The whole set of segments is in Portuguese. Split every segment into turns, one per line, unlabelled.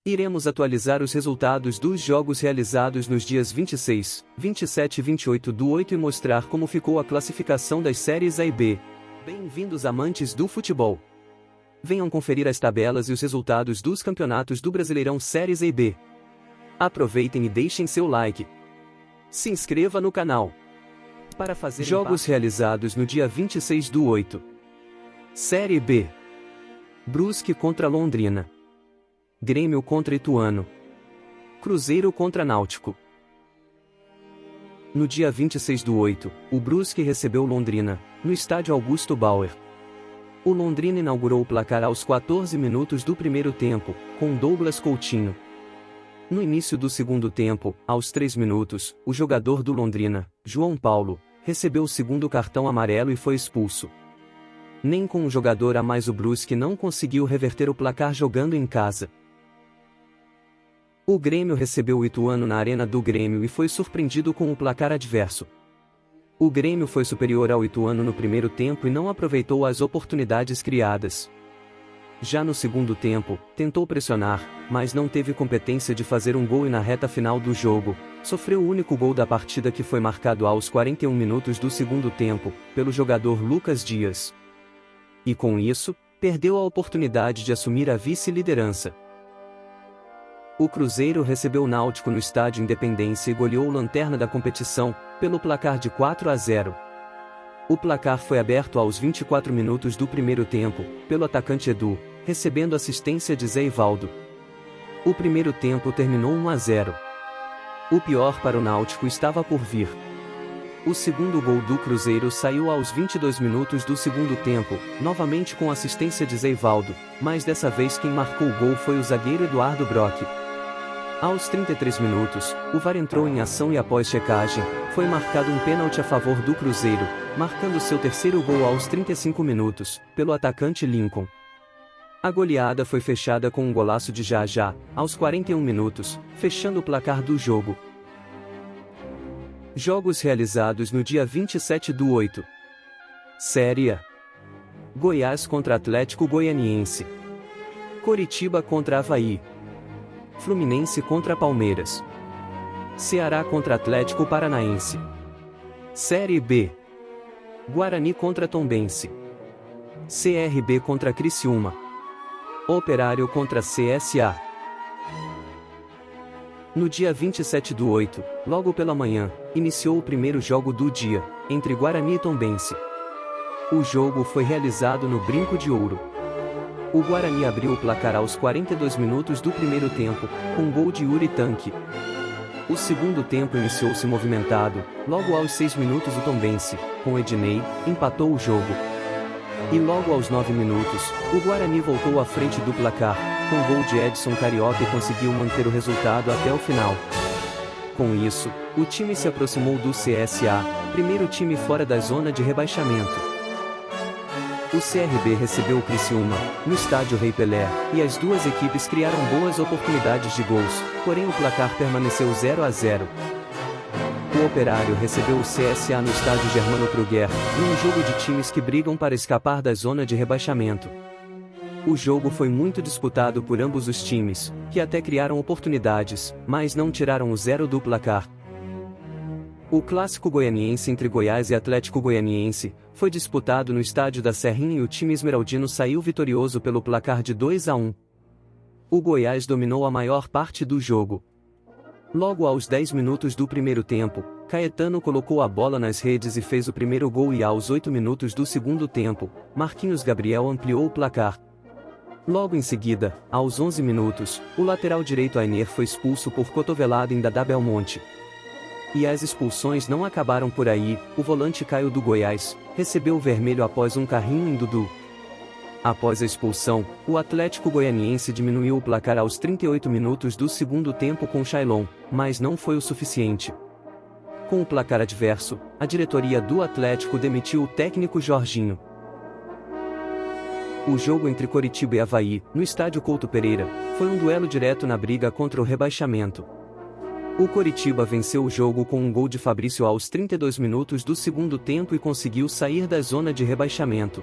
Iremos atualizar os resultados dos jogos realizados nos dias 26, 27 e 28 do 8 e mostrar como ficou a classificação das séries A e B. Bem-vindos amantes do futebol! Venham conferir as tabelas e os resultados dos campeonatos do Brasileirão Séries A e B. Aproveitem e deixem seu like. Se inscreva no canal. Para fazer jogos realizados no dia 26 do 8. Série B. Brusque contra Londrina. Grêmio contra Ituano. Cruzeiro contra Náutico. No dia 26 do 8, o Brusque recebeu Londrina, no estádio Augusto Bauer. O Londrina inaugurou o placar aos 14 minutos do primeiro tempo, com Douglas Coutinho. No início do segundo tempo, aos 3 minutos, o jogador do Londrina, João Paulo, recebeu o segundo cartão amarelo e foi expulso. Nem com um jogador a mais o Brusque não conseguiu reverter o placar jogando em casa. O Grêmio recebeu o Ituano na Arena do Grêmio e foi surpreendido com o placar adverso. O Grêmio foi superior ao Ituano no primeiro tempo e não aproveitou as oportunidades criadas. Já no segundo tempo, tentou pressionar, mas não teve competência de fazer um gol e na reta final do jogo, sofreu o único gol da partida que foi marcado aos 41 minutos do segundo tempo, pelo jogador Lucas Dias. E com isso, perdeu a oportunidade de assumir a vice-liderança. O Cruzeiro recebeu o Náutico no estádio Independência e goleou o lanterna da competição, pelo placar de 4-0. O placar foi aberto aos 24 minutos do primeiro tempo, pelo atacante Edu, recebendo assistência de Zé Ivaldo. O primeiro tempo terminou 1-0. O pior para o Náutico estava por vir. O segundo gol do Cruzeiro saiu aos 22 minutos do segundo tempo, novamente com assistência de Zé Ivaldo, mas dessa vez quem marcou o gol foi o zagueiro Eduardo Brock. Aos 33 minutos, o VAR entrou em ação e após checagem, foi marcado um pênalti a favor do Cruzeiro, marcando seu terceiro gol aos 35 minutos, pelo atacante Lincoln. A goleada foi fechada com um golaço de Já, aos 41 minutos, fechando o placar do jogo. Jogos realizados no dia 27 do 8. Série A. Goiás contra Atlético Goianiense. Coritiba contra Avaí. Fluminense contra Palmeiras. Ceará contra Atlético Paranaense. Série B. Guarani contra Tombense. CRB contra Criciúma. Operário contra CSA. No dia 27 do 8, logo pela manhã, iniciou o primeiro jogo do dia, entre Guarani e Tombense. O jogo foi realizado no Brinco de Ouro. O Guarani abriu o placar aos 42 minutos do primeiro tempo, com gol de Yuri Tanque. O segundo tempo iniciou-se movimentado, logo aos 6 minutos o Tombense, com Ednei, empatou o jogo. E logo aos 9 minutos, o Guarani voltou à frente do placar, com gol de Edson Carioca e conseguiu manter o resultado até o final. Com isso, o time se aproximou do CSA, primeiro time fora da zona de rebaixamento. O CRB recebeu o Criciúma, no estádio Rei Pelé, e as duas equipes criaram boas oportunidades de gols, porém o placar permaneceu 0-0. O Operário recebeu o CSA no estádio Germano Kruger, num jogo de times que brigam para escapar da zona de rebaixamento. O jogo foi muito disputado por ambos os times, que até criaram oportunidades, mas não tiraram o 0 do placar. O clássico goianiense entre Goiás e Atlético Goianiense foi disputado no estádio da Serrinha e o time esmeraldino saiu vitorioso pelo placar de 2-1. O Goiás dominou a maior parte do jogo. Logo aos 10 minutos do primeiro tempo, Caetano colocou a bola nas redes e fez o primeiro gol e aos 8 minutos do segundo tempo, Marquinhos Gabriel ampliou o placar. Logo em seguida, aos 11 minutos, o lateral direito Ainer foi expulso por cotovelada em Dadá Belmonte. E as expulsões não acabaram por aí, o volante Caio do Goiás recebeu o vermelho após um carrinho em Dudu. Após a expulsão, o Atlético Goianiense diminuiu o placar aos 38 minutos do segundo tempo com Shailon, mas não foi o suficiente. Com o placar adverso, a diretoria do Atlético demitiu o técnico Jorginho. O jogo entre Coritiba e Avaí, no estádio Couto Pereira, foi um duelo direto na briga contra o rebaixamento. O Coritiba venceu o jogo com um gol de Fabrício aos 32 minutos do segundo tempo e conseguiu sair da zona de rebaixamento.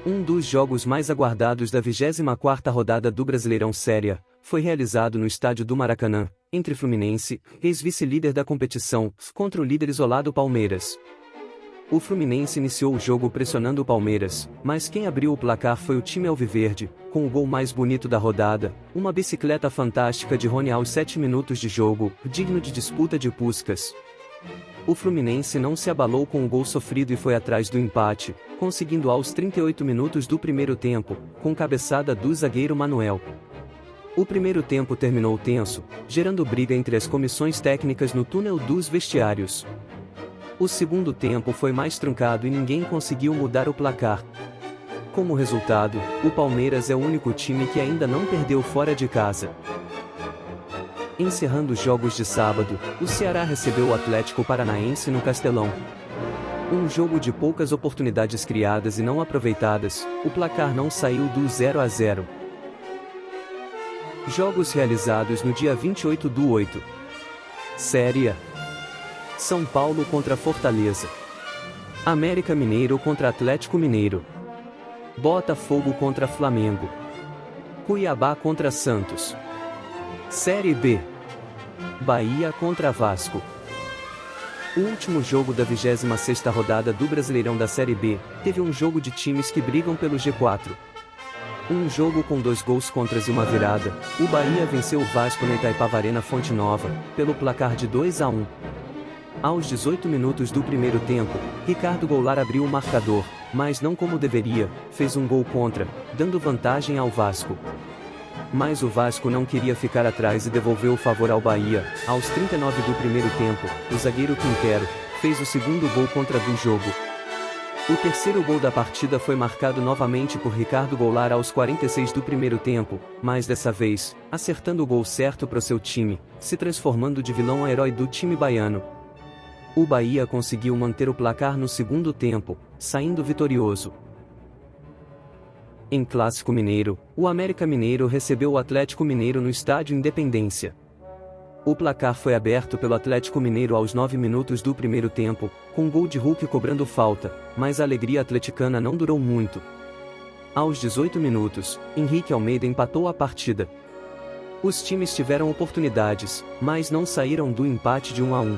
Um dos jogos mais aguardados da 24ª rodada do Brasileirão Série A foi realizado no estádio do Maracanã, entre Fluminense, ex-vice-líder da competição, contra o líder isolado Palmeiras. O Fluminense iniciou o jogo pressionando o Palmeiras, mas quem abriu o placar foi o time alviverde, com o gol mais bonito da rodada, uma bicicleta fantástica de Rony aos 7 minutos de jogo, digno de disputa de Puskás. O Fluminense não se abalou com o gol sofrido e foi atrás do empate, conseguindo aos 38 minutos do primeiro tempo, com cabeçada do zagueiro Manuel. O primeiro tempo terminou tenso, gerando briga entre as comissões técnicas no túnel dos vestiários. O segundo tempo foi mais truncado e ninguém conseguiu mudar o placar. Como resultado, o Palmeiras é o único time que ainda não perdeu fora de casa. Encerrando os jogos de sábado, o Ceará recebeu o Atlético Paranaense no Castelão. Um jogo de poucas oportunidades criadas e não aproveitadas, o placar não saiu do 0-0. Jogos realizados no dia 28/8. Série A. São Paulo contra Fortaleza. América Mineiro contra Atlético Mineiro. Botafogo contra Flamengo. Cuiabá contra Santos. Série B. Bahia contra Vasco. O último jogo da 26ª rodada do Brasileirão da Série B, teve um jogo de times que brigam pelo G4. Um jogo com 2 gols contras e uma virada, o Bahia venceu o Vasco na Itaipava Arena Fonte Nova, pelo placar de 2-1. Aos 18 minutos do primeiro tempo, Ricardo Goulart abriu o marcador, mas não como deveria, fez um gol contra, dando vantagem ao Vasco. Mas o Vasco não queria ficar atrás e devolveu o favor ao Bahia. Aos 39 do primeiro tempo, o zagueiro Quintero fez o segundo gol contra do jogo. O terceiro gol da partida foi marcado novamente por Ricardo Goulart aos 46 do primeiro tempo, mas dessa vez, acertando o gol certo para o seu time, se transformando de vilão a herói do time baiano. O Bahia conseguiu manter o placar no segundo tempo, saindo vitorioso. Em Clássico Mineiro, o América Mineiro recebeu o Atlético Mineiro no estádio Independência. O placar foi aberto pelo Atlético Mineiro aos 9 minutos do primeiro tempo, com gol de Hulk cobrando falta, mas a alegria atleticana não durou muito. Aos 18 minutos, Henrique Almeida empatou a partida. Os times tiveram oportunidades, mas não saíram do empate de 1-1.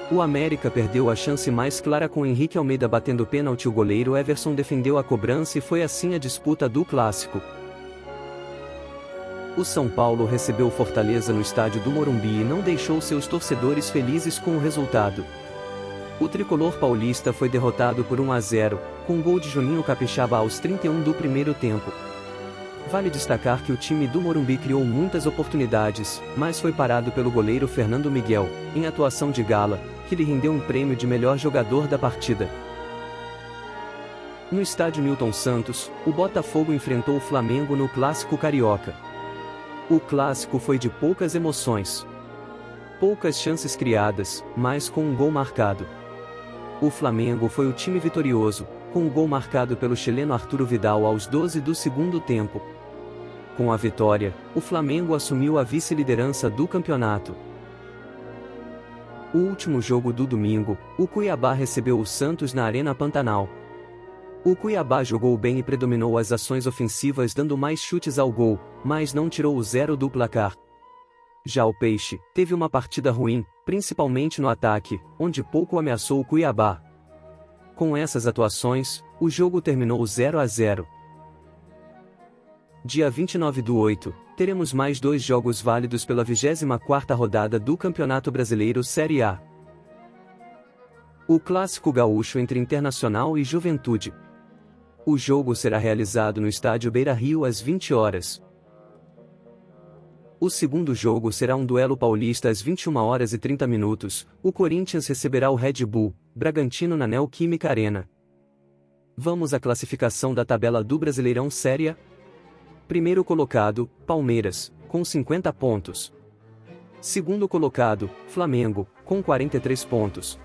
O América perdeu a chance mais clara com Henrique Almeida batendo pênalti. O goleiro Everson defendeu a cobrança e foi assim a disputa do clássico. O São Paulo recebeu o Fortaleza no estádio do Morumbi e não deixou seus torcedores felizes com o resultado. O tricolor paulista foi derrotado por 1-0, com gol de Juninho Capixaba aos 31 do primeiro tempo. Vale destacar que o time do Morumbi criou muitas oportunidades, mas foi parado pelo goleiro Fernando Miguel, em atuação de gala, que lhe rendeu um prêmio de melhor jogador da partida. No estádio Newton Santos, o Botafogo enfrentou o Flamengo no Clássico Carioca. O clássico foi de poucas emoções. Poucas chances criadas, mas com um gol marcado. O Flamengo foi o time vitorioso, com o gol marcado pelo chileno Arturo Vidal aos 12 do segundo tempo. Com a vitória, o Flamengo assumiu a vice-liderança do campeonato. O último jogo do domingo, o Cuiabá recebeu o Santos na Arena Pantanal. O Cuiabá jogou bem e predominou as ações ofensivas dando mais chutes ao gol, mas não tirou o 0 do placar. Já o Peixe teve uma partida ruim, principalmente no ataque, onde pouco ameaçou o Cuiabá. Com essas atuações, o jogo terminou 0-0. Dia 29/8, teremos mais 2 jogos válidos pela 24ª rodada do Campeonato Brasileiro Série A. O Clássico Gaúcho entre Internacional e Juventude. O jogo será realizado no estádio Beira-Rio às 20 horas. O segundo jogo será um duelo paulista às 21h30. O Corinthians receberá o Red Bull Bragantino na Neoquímica Arena. Vamos à classificação da tabela do Brasileirão Série A. Primeiro colocado, Palmeiras, com 50 pontos. Segundo colocado, Flamengo, com 43 pontos.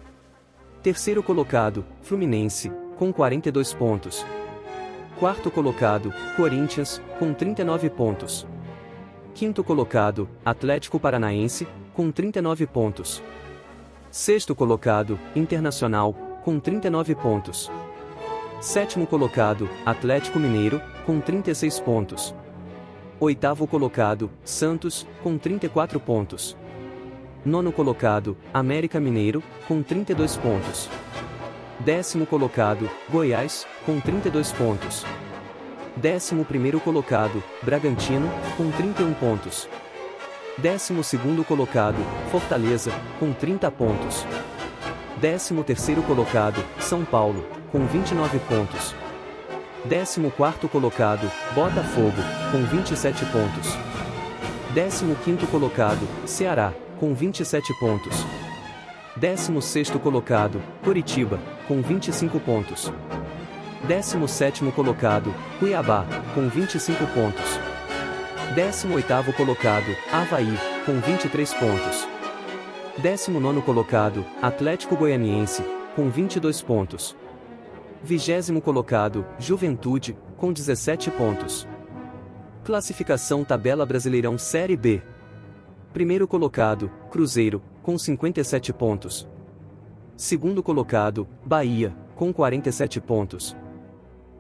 Terceiro colocado, Fluminense, com 42 pontos. Quarto colocado, Corinthians, com 39 pontos. Quinto colocado, Atlético Paranaense, com 39 pontos. Sexto colocado, Internacional, com 39 pontos. Sétimo colocado, Atlético Mineiro, com 36 pontos. Oitavo colocado, Santos, com 34 pontos. Nono colocado, América Mineiro, com 32 pontos. Décimo colocado, Goiás, com 32 pontos. 11º colocado, Bragantino, com 31 pontos. 12º colocado, Fortaleza, com 30 pontos. 13º colocado, São Paulo, com 29 pontos. 14º colocado, Botafogo, com 27 pontos. 15º colocado, Ceará, com 27 pontos. 16º colocado, Coritiba, com 25 pontos. 17º colocado, Cuiabá, com 25 pontos. 18º colocado, Avaí, com 23 pontos. 19º colocado, Atlético Goianiense, com 22 pontos. 20º colocado, Juventude, com 17 pontos. Classificação Tabela Brasileirão Série B. Primeiro colocado, Cruzeiro, com 57 pontos. Segundo colocado, Bahia, com 47 pontos.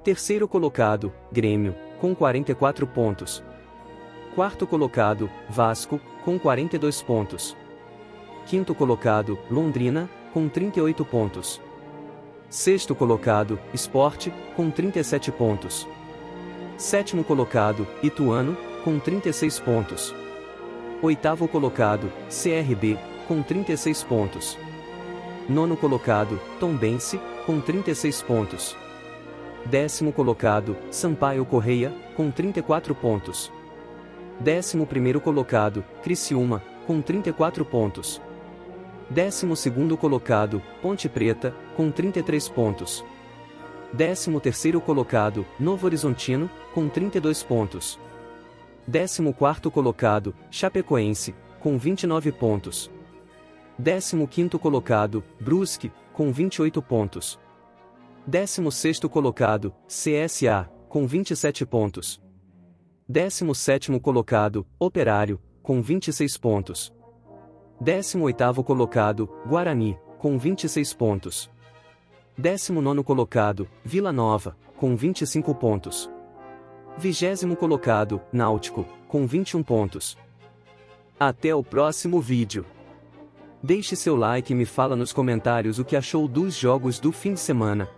Terceiro colocado, Grêmio, com 44 pontos. Quarto colocado, Vasco, com 42 pontos. Quinto colocado, Londrina, com 38 pontos. Sexto colocado, Sport, com 37 pontos. Sétimo colocado, Ituano, com 36 pontos. Oitavo colocado, CRB, com 36 pontos. Nono colocado, Tombense, com 36 pontos. Décimo colocado, Sampaio Correia, com 34 pontos. 11º colocado, Criciúma, com 34 pontos. 12º colocado, Ponte Preta, com 33 pontos. 13º colocado, Novo Horizontino, com 32 pontos. 14º colocado, Chapecoense, com 29 pontos. 15º colocado, Brusque, com 28 pontos. 16º colocado, CSA, com 27 pontos. 17º colocado, Operário, com 26 pontos. 18º colocado, Guarani, com 26 pontos. 19º colocado, Vila Nova, com 25 pontos. 20º colocado, Náutico, com 21 pontos. Até o próximo vídeo. Deixe seu like e me fala nos comentários o que achou dos jogos do fim de semana.